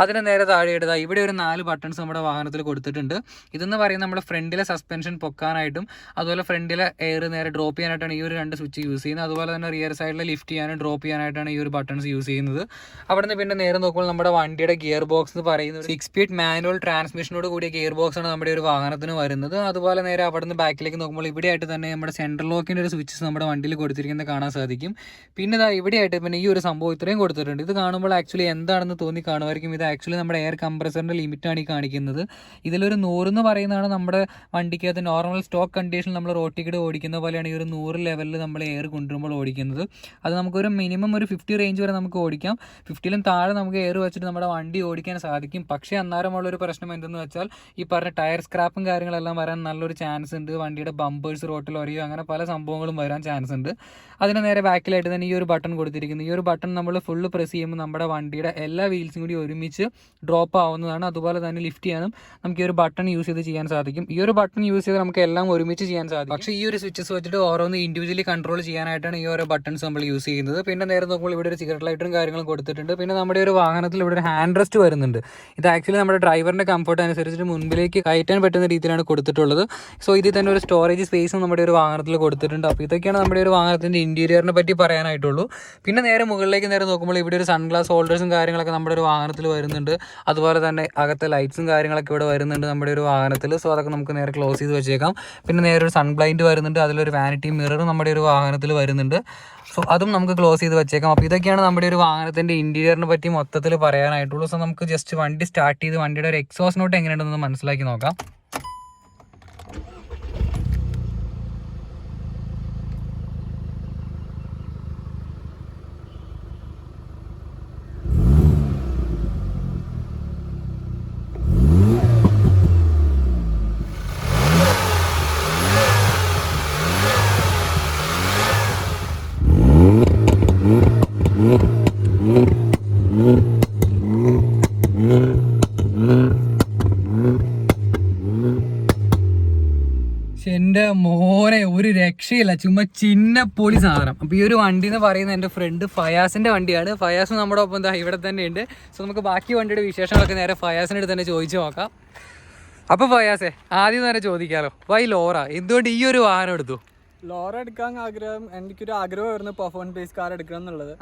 അതിന് നേരെ താഴെയായിട്ട് ഇവിടെ ഒരു 4 ബട്ടൺസ് നമ്മുടെ വാഹനത്തിൽ കൊടുത്തിട്ടുണ്ട്. ഇതെന്ന് പറയുന്നത് നമ്മുടെ ഫ്രണ്ടിലെ സസ്പെൻഷൻ പൊക്കാനായിട്ടും അതുപോലെ ഫ്രണ്ടിലെ എയർ നേരെ ഡ്രോപ്പ് ചെയ്യാനായിട്ടാണ് ഈ ഒരു 2 സ്വിച്ച് യൂസ് ചെയ്യുന്നത്. അതുപോലെ തന്നെ റിയർ സൈഡിൽ ലിഫ്റ്റ് ചെയ്യാനും ഡ്രോപ്പ് ചെയ്യാനായിട്ടാണ് ഈ ഒരു ബട്ടൺസ് യൂസ് ചെയ്യുന്നത്. അവിടെ നിന്ന് പിന്നെ നേരെ നോക്കുമ്പോൾ നമ്മുടെ വണ്ടിയുടെ ഗിയർ ബോക്സ് എന്ന് പറയുന്നത് 6 സ്പീഡ് മാനുവൽ ട്രാൻസ്മിഷനോട് കൂടിയ ഗിയർ ബോക്സ് ആണ് നമ്മുടെ ഒരു വാഹനത്തിന് വരുന്നത്. അതുപോലെ നേരെ അവിടെ നിന്ന് ബാക്കിലേക്ക് നോക്കുമ്പോൾ ഇവിടെയായിട്ട് തന്നെ നമ്മുടെ സെൻട്രൽ ലോക്കിൻ്റെ ഒരു സ്വിച്ചസ് നമ്മുടെ വണ്ടിയിൽ കൊടുത്തിരിക്കുന്നത് കാണാൻ സാധിക്കും. പിന്നെ ഇവിടെയായിട്ട് പിന്നെ ഈ ഒരു സംഭവം ഇത്രയും കൊടുത്തിട്ടുണ്ട്. ഇത് കാണുമ്പോൾ ആക്ച്വലി എന്താണെന്ന് തോന്നി കാണുമായിരിക്കും. ഇത് ആക്ച്വലി നമ്മുടെ എയർ കംപ്രസറിൻ്റെ ലിമിറ്റാണ് ഈ കാണിക്കുന്നത്. ഇതിലൊരു 100 എന്ന് പറയുന്നതാണ് നമ്മുടെ വണ്ടിക്കകത്ത് നോർമൽ സ്റ്റോക്ക് കണ്ടീഷനിൽ നമ്മൾ റോഡ് ടിക്കറ്റ് ഓടിക്കുന്ന പോലെയാണ് ഈ ഒരു 100 ലെവലിൽ നമ്മൾ എയർ കൊണ്ടുവരുമ്പോൾ ഓടിക്കുന്നത്. അത് നമുക്കൊരു മിനിമം ഒരു 50 റേഞ്ച് വരെ നമുക്ക് ഓടിക്കാം. 50ലും താഴെ നമുക്ക് എയർ വെച്ചിട്ട് നമ്മുടെ വണ്ടി ഓടിക്കാൻ സാധിക്കും. പക്ഷേ അന്നേരമുള്ളൊരു പ്രശ്നം എന്തെന്ന് വെച്ചാൽ ഈ പറഞ്ഞ ടയർ സ്ക്രാപ്പും കാര്യങ്ങളെല്ലാം വരാൻ നല്ലൊരു ചാൻസ് ഉണ്ട്. വണ്ടിയുടെ ബമ്പേഴ്സ് റോട്ടിൽ ഒറിയോ അങ്ങനെ പല സംഭവങ്ങളും വരാൻ ചാൻസ് ഉണ്ട്. അതിന് നേരെ ബാക്കിലായിട്ട് തന്നെ ഈ ഒരു ബട്ടൺ കൊടുത്തിരിക്കുന്നു. ഈ ഒരു ബട്ടൺ നമ്മൾ ഫുള്ള് പ്രസ് ചെയ്യുമ്പോൾ നമ്മുടെ വണ്ടിയുടെ എല്ലാ വീൽസും കൂടി ഒരുമിച്ച് ഡ്രോപ്പ് ആവുന്നതാണ്. അതുപോലെ തന്നെ ലിഫ്റ്റ് ചെയ്യാനും നമുക്ക് ഈ ഒരു ബട്ടൺ യൂസ് ചെയ്ത് ചെയ്യാൻ സാധിക്കും. ഈ ഒരു ബട്ടൺ യൂസ് ചെയ്ത് നമുക്ക് എല്ലാം ഒരുമിച്ച് ചെയ്യാൻ സാധിക്കും. പക്ഷേ ഈ ഒരു സ്വിച്ചസ് വെച്ചിട്ട് ഓരോന്ന് ഇൻഡിവിജ്വലി കൺട്രോൾ ചെയ്യാനായിട്ടാണ് ഈ ഓരോ ബട്ടൺസ് നമ്മൾ യൂസ് ചെയ്യുന്നത്. പിന്നെ നേരെ നോക്കുമ്പോൾ ഇവിടെ ഒരു സിഗരറ്റ് ലൈറ്ററും കാര്യങ്ങളും കൊടുത്തിട്ടുണ്ട്. പിന്നെ നമ്മുടെ ഒരു വാഹനത്തിൽ ഇവിടെ ഒരു ഹാൻഡ് റെസ്റ്റ് വരുന്നുണ്ട്. ഇത് ആക്ച്വലി നമ്മുടെ ഡ്രൈവറിൻ്റെ കംഫർട്ട് അനുസരിച്ചിട്ട് മുൻപിലേക്ക് കയറ്റാൻ പറ്റുന്ന രീതിയിലാണ് കൊടുത്തിട്ടുള്ളത്. സോ ഇതിൽ തന്നെ ഒരു സ്റ്റോറേജ് സ്പേസും നമ്മുടെ ഒരു വാഹനത്തിൽ കൊടുത്തിട്ടുണ്ട്. അപ്പോൾ ഇതൊക്കെയാണ് നമ്മുടെ ഒരു വാഹനത്തിൻ്റെ ഇൻറ്റീരിയറിനെ പറ്റി പറയാനായിട്ടുള്ളൂ. പിന്നെ നേരെ മുകളിലേക്ക് നേരെ നോക്കുമ്പോൾ ഇവിടെ ഒരു സൺഗ്ലാസ് ഹോൾഡേഴ്സും കാര്യങ്ങളൊക്കെ നമ്മുടെ ഒരു വാഹനത്തിൽ വരുന്നുണ്ട്. അതുപോലെ തന്നെ അകത്തെ ലൈറ്റ്സും കാര്യങ്ങളൊക്കെ ഇവിടെ വരുന്നുണ്ട് നമ്മുടെ ഒരു വാഹനത്തിൽ. സോ അതൊക്കെ നമുക്ക് നേരെ ക്ലോസ് ചെയ്ത് വെച്ചേക്കാം. പിന്നെ നേരെ ഒരു സൺ ബ്ലൈൻഡ് വരുന്നുണ്ട്. അതിലൊരു വാനിറ്റി മിററും നമ്മുടെ ഒരു വാഹനത്തിൽ വരുന്നുണ്ട്. സോ അതും നമുക്ക് ക്ലോസ് ചെയ്ത് വെച്ചേക്കാം. അപ്പോൾ ഇതൊക്കെയാണ് നമ്മുടെ ഒരു വാഹനത്തിൻ്റെ ഇൻറ്റീരിയറിനെ പറ്റി മൊത്തത്തിൽ പറയാനായിട്ടുള്ളൂ. സോ നമുക്ക് ജസ്റ്റ് വണ്ടി സ്റ്റാർട്ട് ചെയ്ത് വണ്ടിയുടെ ഒരു എക്സോസ്റ്റ് നോട്ട് എങ്ങനെയുണ്ടെന്ന് മനസ്സിലാക്കി നോക്കാം. എന്റെ മോനെ ഒരു രക്ഷയില്ല, ചുമ്മാ ചിന്നപ്പൊളി സാധനം. അപ്പൊ ഈ ഒരു വണ്ടി എന്ന് പറയുന്നത് എന്റെ ഫ്രണ്ട് ഫയാസിന്റെ വണ്ടിയാണ്. ഫയാസ് നമ്മുടെ ഒപ്പം എന്താ ഇവിടെ തന്നെ ഉണ്ട്. സോ നമുക്ക് ബാക്കി വണ്ടിയുടെ വിശേഷങ്ങളൊക്കെ നേരെ ഫയാസിന്റെ അടുത്ത് തന്നെ ചോദിച്ചു നോക്കാം. അപ്പൊ ഫയാസെ ആദ്യം തന്നെ ചോദിക്കാലോ, വൈ ലോറ, എന്തുകൊണ്ട് ഈ ഒരു വാഹനം എടുത്തു? ലോറ എടുക്കാൻ ആഗ്രഹം, എനിക്കൊരു ആഗ്രഹമായിരുന്നു പെർഫോമൻസ് ബേസ് കാർ എടുക്കണം എന്നുള്ളത്.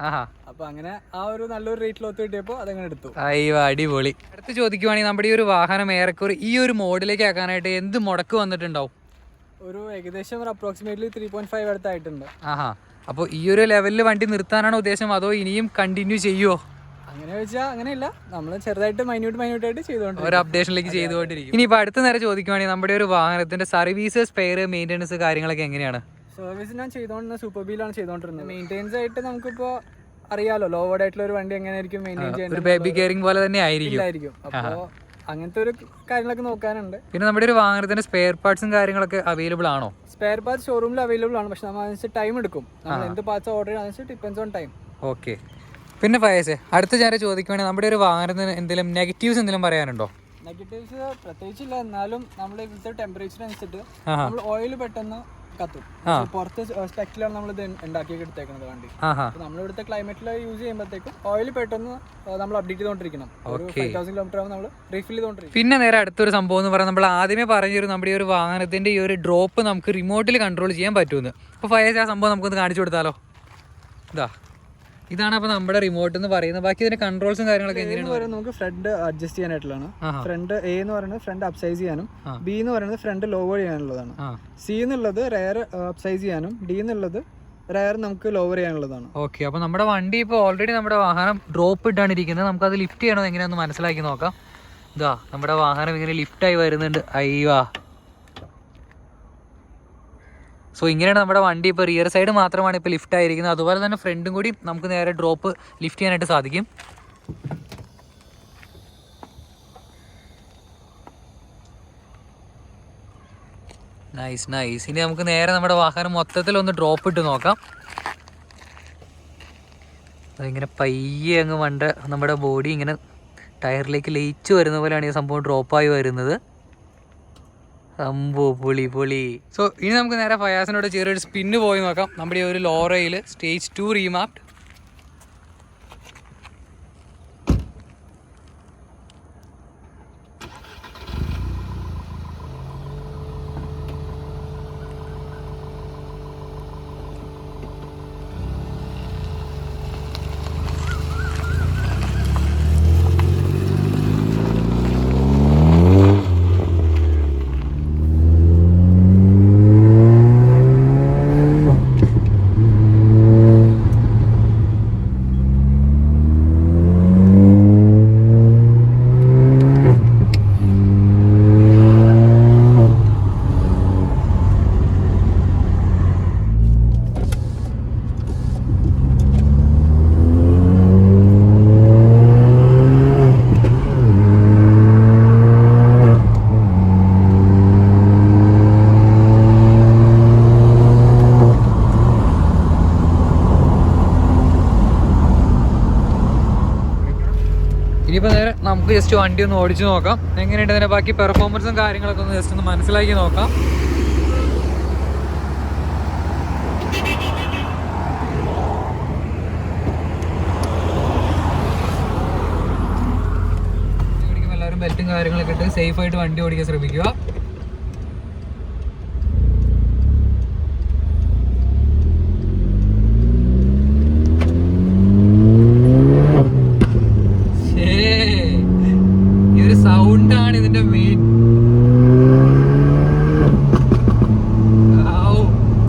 അപ്പൊ അങ്ങനെ ആ ഒരു നല്ലൊരു റേറ്റിൽ ഒത്തു കിട്ടിയപ്പോൾ അതങ്ങനെ എടുത്തു. അയ്യോ അടിപൊളി. അടുത്ത് ചോദിക്കുവാണെങ്കിൽ നമ്മുടെ ഈ ഒരു വാഹനം ഏറെക്കുറെ ഈ ഒരു മോഡലിലേക്ക് ആക്കാനായിട്ട് എന്ത് മുടക്ക് വന്നിട്ടുണ്ടാവും? ഒരു ഏകദേശം ഒരു അപ്രോക്സിമേറ്റ്ലി 3.5 അടുത്തായിട്ടുണ്ട്. അപ്പോൾ ഈ ഒരു ലെവലിൽ വണ്ടി നിർത്താനാണോ ഉദ്ദേശം, അതോ ഇനിയും കണ്ടിന്യൂ ചെയ്യുമോ? അങ്ങനെ വെച്ചാൽ അങ്ങനെയില്ല, നമ്മൾ ചെറുതായിട്ട് മൈന്യൂട്ടായിട്ട് ചെയ്തുകൊണ്ട് ഒരു അപ്ഡേഷനിലേക്ക് ചെയ്തുകൊണ്ടിരിക്കും. ഇനിയിപ്പോൾ അടുത്ത നേരം ചോദിക്കുവാണെങ്കിൽ നമ്മുടെ ഒരു വാഹനത്തിന്റെ സർവീസ്, സ്പെയർ, മെയിൻ്റെനൻസ് കാര്യങ്ങളൊക്കെ എങ്ങനെയാണ്? സർവീസ് ഞാൻ ചെയ്തുകൊണ്ടിരുന്നത് സൂപ്പർ ബീലാണ് ചെയ്തുകൊണ്ടിരുന്നത്. മെയിൻ്റെനൻസ് ആയിട്ട് നമുക്കിപ്പോൾ അറിയാലോ, ലോവേഡ് ആയിട്ടുള്ള ഒരു വണ്ടി എങ്ങനെയായിരിക്കും മെയിൻറ്റെയിൻ ചെയ്യുന്നത്, ഒരു ബേബി കെയറിംഗ് പോലെ തന്നെ ആയിരിക്കും. അപ്പോൾ അങ്ങനത്തെ ഒരു കാര്യങ്ങളൊക്കെ നോക്കാനുണ്ട്. പിന്നെ നമ്മുടെ ഒരു വാഹനത്തിന്റെ സ്പെയർ പാർട്സും കാര്യങ്ങളൊക്കെ അവൈലബിൾ ആണോ? സ്പെയർ പാർട്സ് ഷോറൂമിൽ അവൈലബിൾ ആണ്, പക്ഷെ നമ്മൾ അതിനനുസരിച്ച് ടൈം എടുക്കും. നമ്മൾ എന്ത് പാർട്സ് ഓർഡർ ചെയ്യുന്നത് അനുസരിച്ച് ഡിപ്പെൻസ് ഓൺ ടൈം. ഓക്കെ. പിന്നെ ഫയസേ, അടുത്ത ഞാൻ ചോദിക്കുവാണെങ്കിൽ നമ്മുടെ ഒരു വാഹനത്തിന് എന്തെങ്കിലും നെഗറ്റീവ്സ് എന്തെങ്കിലും പറയാനുണ്ടോ? നെഗറ്റീവ്സ് പ്രത്യേകിച്ചില്ല, എന്നാലും നമ്മൾ ഇവിടുത്തെ ടെമ്പറേച്ചർ അനുസരിച്ച് നമ്മൾ ഓയിൽ പെട്ടെന്ന് കത്തും. പുറത്ത് സ്പെക്കിലാണ് നമ്മൾ ഇത് ഉണ്ടാക്കി എടുത്തേക്കുന്നത് വണ്ടി. നമ്മൾ ഇവിടുത്തെ ക്ലൈമറ്റിൽ യൂസ് ചെയ്യുമ്പോഴത്തേക്കും ഓയിൽ പെട്ടെന്ന് നമ്മൾ അപ്ഡേറ്റ് ചെയ്തോണ്ടിരിക്കണം. 5000 കിലോമീറ്റർ ആകുമ്പോൾ നമ്മൾ റീഫിൽ ചെയ്തോണ്ടിരിക്കും. പിന്നെ നേരെ അടുത്തൊരു സംഭവം എന്ന് പറയുന്നത്, നമ്മൾ ആദ്യമേ പറഞ്ഞൊരു നമ്മുടെ ഈ ഒരു വാഹനത്തിന്റെ ഈ ഒരു ഡ്രോപ്പ് നമുക്ക് റിമോട്ടിൽ കൺട്രോൾ ചെയ്യാൻ പറ്റുമെന്ന്. അപ്പോൾ ഫയസ് ആ സംഭവം നമുക്കൊന്ന് കാണിച്ചു കൊടുത്താലോ? ഇതാണ് അപ്പോൾ നമ്മുടെ റിമോട്ട് എന്ന് പറയുന്നത്. ബാക്കി ഇതിന്റെ കൺട്രോൾസും കാര്യങ്ങളൊക്കെ എങ്ങനെയാണ്? നമുക്ക് ഫ്രണ്ട് അഡ്ജസ്റ്റ് ചെയ്യാനായിട്ടുള്ളതാണ്. ഫ്രണ്ട് എ എന്ന് പറയുന്നത് ഫ്രണ്ട് അപ്സൈസ് ചെയ്യാനും, ബി എന്ന് പറയുന്നത് ഫ്രണ്ട് ലോവർ ചെയ്യാനുള്ളതാണ്, സി എന്നുള്ളത് റെയർ അപ്സൈസ് ചെയ്യാനും, ഡി എന്നുള്ളത് റെയർ നമുക്ക് ലോവർ ചെയ്യാനുള്ളതാണ്. ഓക്കെ. അപ്പോൾ നമ്മുടെ വണ്ടി ഇപ്പോൾ ഓൾറെഡി നമ്മുടെ വാഹനം ഡ്രോപ്പ് ഇട്ടാണ് ഇരിക്കുന്നത്. നമുക്കത് ലിഫ്റ്റ് ചെയ്യണോ എങ്ങനെയാണെന്ന് മനസ്സിലാക്കി നോക്കാം. നമ്മുടെ വാഹനം ഇങ്ങനെ ലിഫ്റ്റായി വരുന്നുണ്ട്. അയ്യോ. സോ ഇങ്ങനെയാണ് നമ്മുടെ വണ്ടി ഇപ്പോൾ റിയർ സൈഡ് മാത്രമാണ് ഇപ്പോൾ ലിഫ്റ്റ് ആയിരിക്കുന്നത്. അതുപോലെ തന്നെ ഫ്രണ്ടും കൂടി നമുക്ക് നേരെ ഡ്രോപ്പ് ലിഫ്റ്റ് ചെയ്യാനായിട്ട് സാധിക്കും. Nice nice. ഇനി നമുക്ക് നേരെ നമ്മുടെ വാഹനം മൊത്തത്തിലൊന്ന് ഡ്രോപ്പ് ഇട്ട് നോക്കാം. അതിങ്ങനെ പയ്യെ അങ്ങ് നമ്മുടെ ബോഡി ഇങ്ങനെ ടയറിലേക്ക് ലയിച്ചു വരുന്ന പോലെയാണ് ഈ സംഭവം ഡ്രോപ്പായി വരുന്നത്. പൊളി. സോ ഇനി നമുക്ക് നേരെ ഫയാസിനോട് ചെറിയൊരു സ്പിന്ന് പോയി നോക്കാം. നമ്മുടെ ഈ ഒരു ലോറയിൽ സ്റ്റേജ് 2 റീമാപ്ഡ്. ഇനിയിപ്പോൾ നേരെ നമുക്ക് ജസ്റ്റ് വണ്ടി ഒന്ന് ഓടിച്ചു നോക്കാം. എങ്ങനെയുണ്ട് അതിൻ്റെ ബാക്കി പെർഫോമൻസും കാര്യങ്ങളൊക്കെ ഒന്ന് ജസ്റ്റ് ഒന്ന് മനസ്സിലാക്കി നോക്കാം. എല്ലാവരും ബെൽറ്റും കാര്യങ്ങളൊക്കെ ഇട്ട് സേഫായിട്ട് വണ്ടി ഓടിക്കാൻ ശ്രമിക്കുക. സൗണ്ടാണ് ഇതിന്റെ മെയിൻ.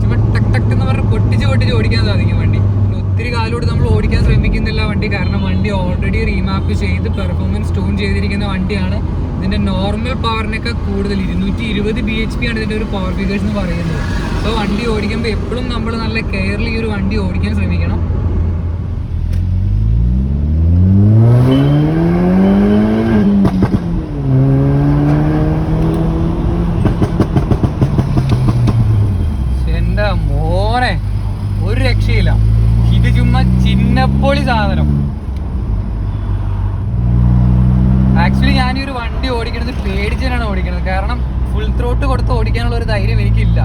ചുമ്മാ ടക്ക് ടക്ക് എന്ന് പറഞ്ഞ് പൊട്ടിച്ച് ഓടിക്കാൻ സാധിക്കും വണ്ടി. ഒത്തിരി കാലോട് നമ്മൾ ഓടിക്കാൻ ശ്രമിക്കുന്നില്ല വണ്ടി, കാരണം വണ്ടി ഓൾറെഡി റീമാപ്പ് ചെയ്ത് പെർഫോമൻസ് ട്യൂൺ ചെയ്തിരിക്കുന്ന വണ്ടിയാണ്. ഇതിന്റെ നോർമൽ പവറിനൊക്കെ കൂടുതൽ 220 bhp ആണ് ഇതിന്റെ ഒരു പവർ ഫിഗേഴ്സ് എന്ന് പറയുന്നത്. അപ്പോൾ വണ്ടി ഓടിക്കുമ്പോൾ എപ്പോഴും നമ്മൾ നല്ല കെയർലി ഈ ഒരു വണ്ടി ഓടിക്കാൻ ശ്രമിക്കണം. മോനെ ഒരു രക്ഷയില്ല, ഇത് ചുമ്മാ ചിന്നപ്പൊളി സാധനം. ആക്ച്വലി ഞാൻ ഈ ഒരു വണ്ടി ഓടിക്കുന്നത് പേടിച്ചാണ് ഓടിക്കുന്നത്. കാരണം ഫുൾ ത്രോട്ട് കൊടുത്ത് ഓടിക്കാനുള്ള ഒരു ധൈര്യം എനിക്കില്ല.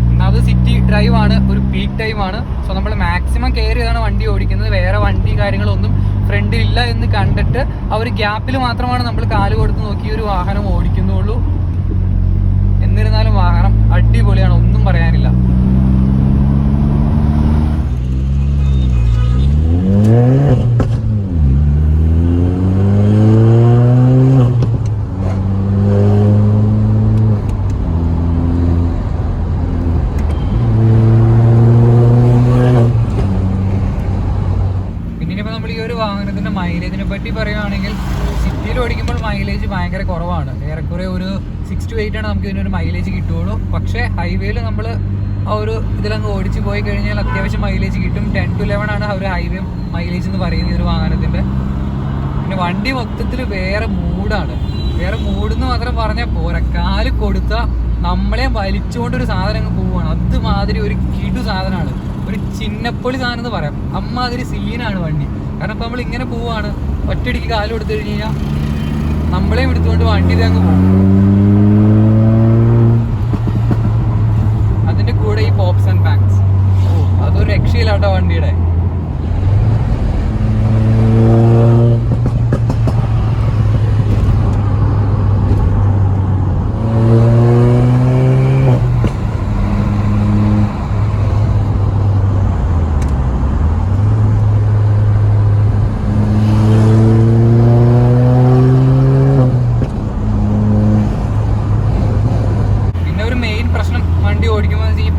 ഒന്നാമത് സിറ്റി ഡ്രൈവ് ആണ്, ഒരു പീക്ക് ടൈം ആണ്. സോ നമ്മൾ മാക്സിമം കെയർ ചെയ്താണ് വണ്ടി ഓടിക്കുന്നത്. വേറെ വണ്ടി കാര്യങ്ങളൊന്നും ഫ്രണ്ടിലില്ല എന്ന് കണ്ടിട്ട് ആ ഒരു ഗ്യാപ്പിൽ മാത്രമാണ് നമ്മൾ കാല് കൊടുത്ത് നോക്കി ഒരു വാഹനം ഓടിക്കുന്നുള്ളൂ. എന്നിരുന്നാലും വാഹനം അടിപൊളിയാണ്, ഒന്നും പറയാനില്ല. വാഹനത്തിന്റെ മൈലേജിനെ പറ്റി പറയുകയാണെങ്കിൽ സിറ്റിയിൽ ഓടിക്കുമ്പോൾ മൈലേജ് ഭയങ്കര കുറവാണ്. ഏറെക്കുറെ ഒരു 6 to 8 ആണ് നമുക്ക് ഇതിനൊരു മൈലേജ് കിട്ടുകയുള്ളൂ. പക്ഷേ ഹൈവേയിൽ നമ്മൾ ആ ഒരു ഇതിലങ്ങ് ഓടിച്ച് പോയി കഴിഞ്ഞാൽ അത്യാവശ്യം മൈലേജ് കിട്ടും. 10 to 11 ആണ് ആ ഒരു ഹൈവേ മൈലേജ് എന്ന് പറയുന്നത് ഈ ഒരു വാഹനത്തിന്റെ. പിന്നെ വണ്ടി മൊത്തത്തിൽ വേറെ മൂഡാണ്. വേറെ മൂടെന്ന് മാത്രം പറഞ്ഞാൽ പോരാ, കാല് കൊടുത്താൽ നമ്മളെ വലിച്ചുകൊണ്ടൊരു സാധനം അങ്ങ് പോവുകയാണ്. അതുമാതിരി ഒരു കിടു സാധനമാണ്, ഒരു ചിന്നപ്പൊളി സാധനം എന്ന് പറയാം. അമ്മാതിരി സീനാണ് വണ്ടി. കാരണം ഇപ്പം നമ്മൾ ഇങ്ങനെ പോവാണ്, ഒറ്റയടിക്ക് കാല് കൊടുത്തു കഴിഞ്ഞ് കഴിഞ്ഞാൽ നമ്മളെയും എടുത്തുകൊണ്ട് വണ്ടി അങ്ങ് പോകും. അതിന്റെ കൂടെ ഈ പോപ്സ് ആൻഡ് ബാങ്ക്സ്, അതൊരു രക്ഷയിലാട്ടോ വണ്ടിയുടെ.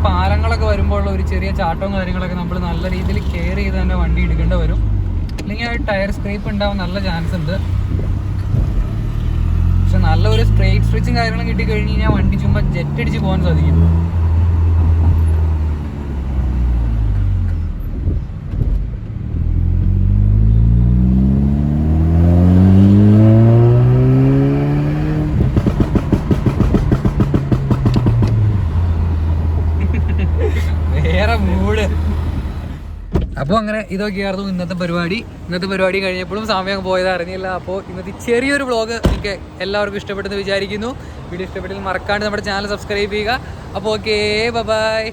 പാലങ്ങളൊക്കെ വരുമ്പോൾ ഒരു ചെറിയ ചാട്ടവും കാര്യങ്ങളൊക്കെ നമ്മൾ നല്ല രീതിയിൽ കെയർ ചെയ്ത് തന്നെ വണ്ടി എടുക്കേണ്ടി വരും. അല്ലെങ്കിൽ ആ ടയർ സ്ക്രേപ്പ് ഉണ്ടാവാൻ നല്ല ചാൻസ് ഉണ്ട്. പക്ഷെ നല്ല ഒരു സ്ട്രേറ്റ് സ്ട്രിച്ചും കാര്യങ്ങളും കിട്ടിക്കഴിഞ്ഞ് കഴിഞ്ഞാൽ വണ്ടി ചുമ്മാ ജെറ്റ് അടിച്ച് പോകാൻ സാധിക്കും. വേറെ മൂഡ്. അപ്പോൾ അങ്ങനെ ഇതൊക്കെയായിരുന്നു ഇന്നത്തെ പരിപാടി കഴിഞ്ഞപ്പോഴും സമയം പോയത് അറിഞ്ഞില്ല. അപ്പോൾ ഇന്നത്തെ ചെറിയൊരു വ്ളോഗ് നിങ്ങൾക്ക് എല്ലാവർക്കും ഇഷ്ടപ്പെട്ടെന്ന് വിചാരിക്കുന്നു. വീഡിയോ ഇഷ്ടപ്പെട്ടെങ്കിൽ മറക്കാണ്ട് നമ്മുടെ ചാനൽ സബ്സ്ക്രൈബ് ചെയ്യുക. അപ്പോൾ ഓക്കേ, ബൈ.